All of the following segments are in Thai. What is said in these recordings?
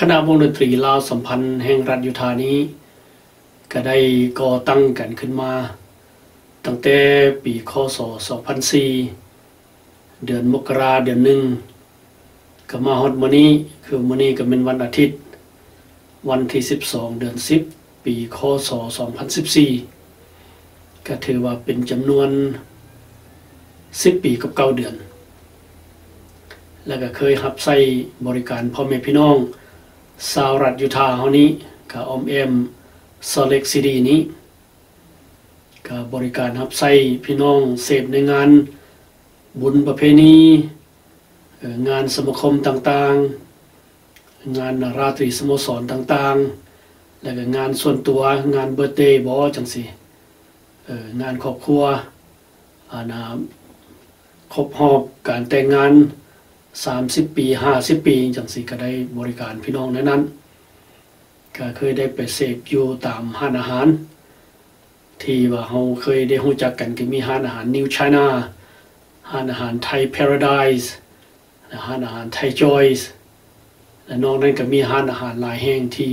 คณะวงดนตรีลาวสัมพันธ์แห่งรัฐยูทาห์นี้ก็ได้ก่อตั้งกันขึ้นมาตั้งแต่ปีคศ2004เดือนมกราเดือนหนึ่งก็มาฮอดมื้อนี้คือมื้อนี้ก็เป็นวันอาทิตย์วันที่12เดือน10ปีคศ2014ก็ถือว่าเป็นจำนวน10ปีกับ9เดือนแล้วก็เคยรับใช้บริการพ่อแม่พี่น้องชาวรัฐยูทาห์เฮานี้ก็ออมแอมซอเล็กซิตี้นี้ก็บริการรับใช้พี่น้องเสพในงานบุญประเพณีงานสมาคมต่างๆงานราตรีสโมสรต่างๆแล้วก็งานส่วนตัวงานเบิร์ธเดย์บ่จังซี่งานครอบครัวครบรอบการแต่งงาน30ปี50ปีจังซี่ก็ได้บริการพี่น้องในนั้นก็เคยได้ไปเสพอยู่ตามร้านอาหารที่ว่าเฮาเคยได้รู้จักกันก็มีร้านอาหาร New China ร้านอาหาร Thai Paradise ร้านอาหาร Thai Joyce และนอกนั้นก็มีร้านอาหารหลายแห่งที่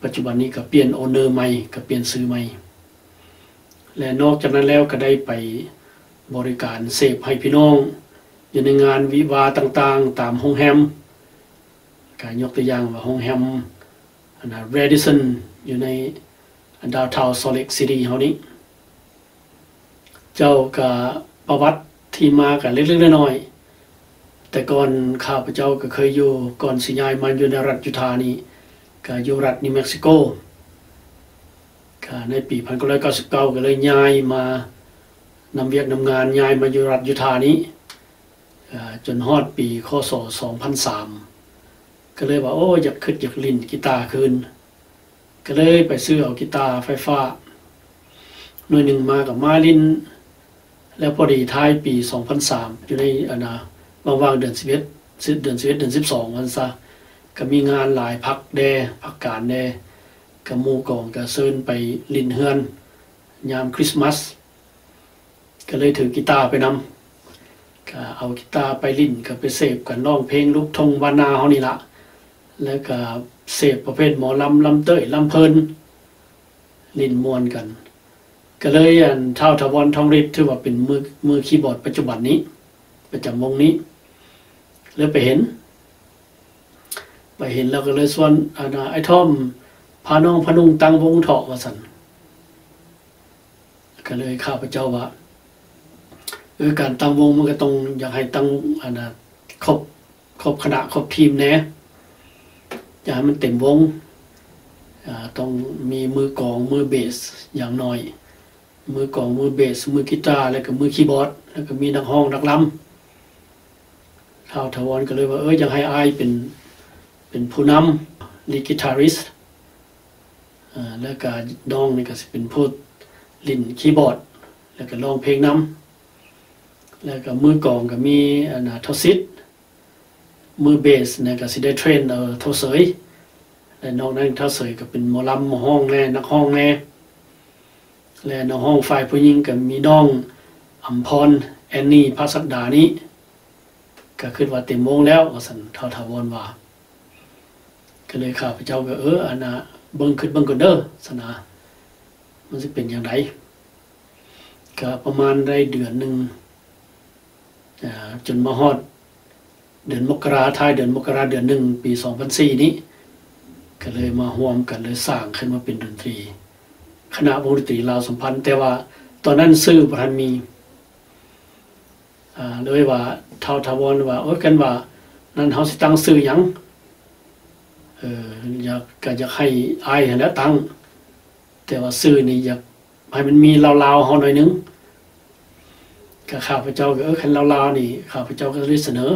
ปัจจุบันนี้ก็เปลี่ยนโอเนอร์ใหม่ก็เปลี่ยนชื่อใหม่และนอกจากนั้นแล้วก็ได้ไปบริการเสพให้พี่น้องอยู่ในงานวิวาห์ต่างๆตามโรงแรมก็ยกตัวอย่างว่าโรงแรมRadisson อยู่ในดาวน์ทาวน์ซอลเล็กซิตี้เฮานี้เจ้าก็ประวัติที่มาก็เล็กๆน้อยๆแต่ก่อนข้าพเจ้าก็เคยอยู่ก่อนสิย้ายมาอยู่ในรัฐยูทาห์นี้ก็อยู่รัฐนิวเม็กซิโกก็ในปี1999ก็เลยย้ายมานำเวียกนำงานย้ายมาอยู่รัฐยูทาห์นี้จนฮอดปีคศ2003ก็เลยว่าโอ้อยากเล่นกีตาร์คืนก็เลยไปซื้อเอากีตาร์ไฟฟ้าหน่วยหนึ่งมากับมาลินแล้วพอดีท้ายปี2003อยู่ในว่างๆเดือน11เดือน12วันซะก็มีงานหลายพักการแดกับหมู่กองก็เชิญไปลินเฮือนยามคริสต์มาสก็เลยถือกีตาร์ไปนำก็เอากีตาร์ไปลิ้นก็ไปเสพกันร้องเพลงลูกทุ่งบ้านนาเฮานี่ล่ะแล้วก็เสพประเภทหมอลำเต้ยลำเพลินลิ้นม่วนกันก็เลยเท่าทวรทองฤทธิ์ถือว่าเป็นมือคีย์บอร์ดปัจจุบันนี้ประจำวงนี้แล้วไปเห็นแล้วก็เลยส่วนไอ้ทอมพาน้องพนุงตั้งวงเถาะว่าซั่นก็เลยข้าพเจ้าว่าการตั้งวงมันก็ต้องอยากให้ตั้งครบคณะครบทีมแน่อยากให้มันเต็มวงต้องมีมือกลองมือเบสอย่างน้อยมือกลองมือเบสมือกีตาร์แล้วก็มือคีย์บอร์ดแล้วก็มีนักร้องนักรำท้าวถาวรก็เลยว่าอยากให้อายเป็นผู้นำลีดกีตาริสต์แล้วก็น้องนี่ก็สิเป็นผู้เล่นคีย์บอร์ดแล้วก็ร้องเพลงนำแล้วก็มือกลองก็มีทอซิดมือเบสเนี่ยก็สิได้เทรนทอเสยและนอกนั้นทอเสยก็เป็นหมอลำหมอห้องแน่นักห้องแน่และนักห้องฝ่ายผู้หญิงก็มีน้องอำพรแอนนี่ภาศักดานี้ก็คิดว่าเต็มวงแล้วว่าซั่นเท่าถาวรว่าก็เลยข้าพเจ้าก็เบิ่งก่อนเด้อสนะมันสิเป็นจังไดก็ประมาณได้เดือนนึงจนมาฮอดเดือนมกราท้ายเดือนมกราเดือน1ปี2004นี้ก็เลยมาร่วมกันเลยสร้างขึ้นมาเป็นดนตรีคณะวงดนตรีลาวสัมพันธ์แต่ว่าตอนนั้นชื่อบ่ทันมีเลยว่าเท่าทาวรว่ากันว่านั้นเฮาสิตั้งชื่อหยังอยากให้อายหั่นแหละตั้งแต่ว่าชื่อนี่อยากให้มันมีลาวๆเฮาหน่อยนึงก็ข้าพเจ้าก็คันลาวๆนี่ข้าพเจ้าก็เลยเสนอ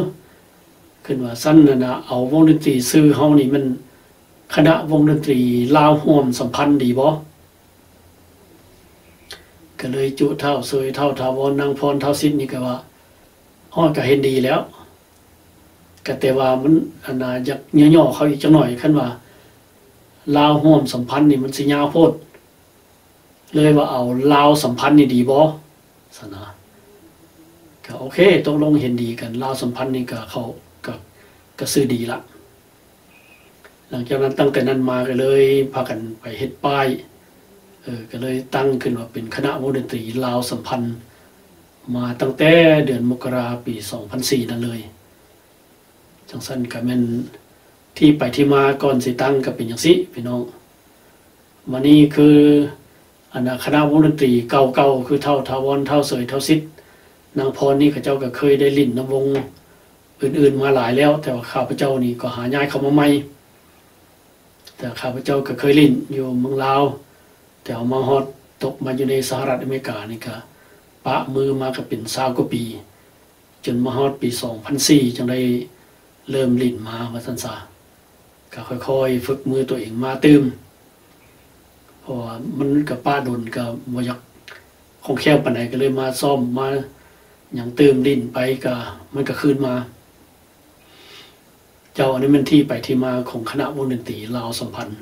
ขึ้นว่าซั่นน่ะเอาวงดนตรีชื่อเฮานี่มันคณะวงดนตรีลาวร่วมสัมพันธ์ดีบ่ก็เลยจุเท่าเสยเท่าทาวรนางพรเท่าซิดนี่ก็ว่าก็เห็นดีแล้วก็แต่ว่ามันอยากย่อๆเขาอีกจักหน่อยคั่นว่าลาวร่วมสัมพันธ์นี่มันสิยาวโพดเลยว่าเอาลาวสัมพันธ์นี่ดีบ่ซั่นนะก็โอเคตกลงเห็นดีกันลาวสัมพันธ์นี่ก็เขาก็ซื้อดีละ หลังจากนั้นตั้งแต่นั้นมาก็เลยพากันไปเฮ็ดป้ายก็เลยตั้งขึ้นว่าเป็นคณะวงดนตรีลาวสัมพันธ์มาตั้งแต่เดือนมกราปี2004นั่นเลยจังซั่นก็แม่นที่ไปที่มาก่อนสิตั้งก็เป็นจังซี่พี่น้องวันนี้คือคณะวงดนตรีเก่าๆคือเท่าทาวรเท่าเสยเท่าซิดนางพรนี่เขาเจ้าก็เคยได้ลิ้นนำวงอื่นๆมาหลายแล้วแต่ว่าข้าพเจ้านี่ก็หาย้ายเข้ามาใหม่แต่ข้าพเจ้าก็เคยลิ้นอยู่เมืองลาวแต่เอามาฮอดตกมาอยู่ในสหรัฐอเมริกานี่ก็ปะมือมาก็เป็น20กว่าปีจนมาฮอดปี2004จังได้เริ่มลิ้นมาว่าซั่นซะก็ค่อยๆฝึกมือตัวเองมาตืมเพราะว่ามันก็ป้าดนก็บ่อยากคงแคบปานใดก็เลยมาซ่อมมาหยังตืมลิ้นไปก็มันก็คืนมาเจ้าอันนี้มันที่ไปที่มาของคณะวงดนตรีลาวสัมพันธ์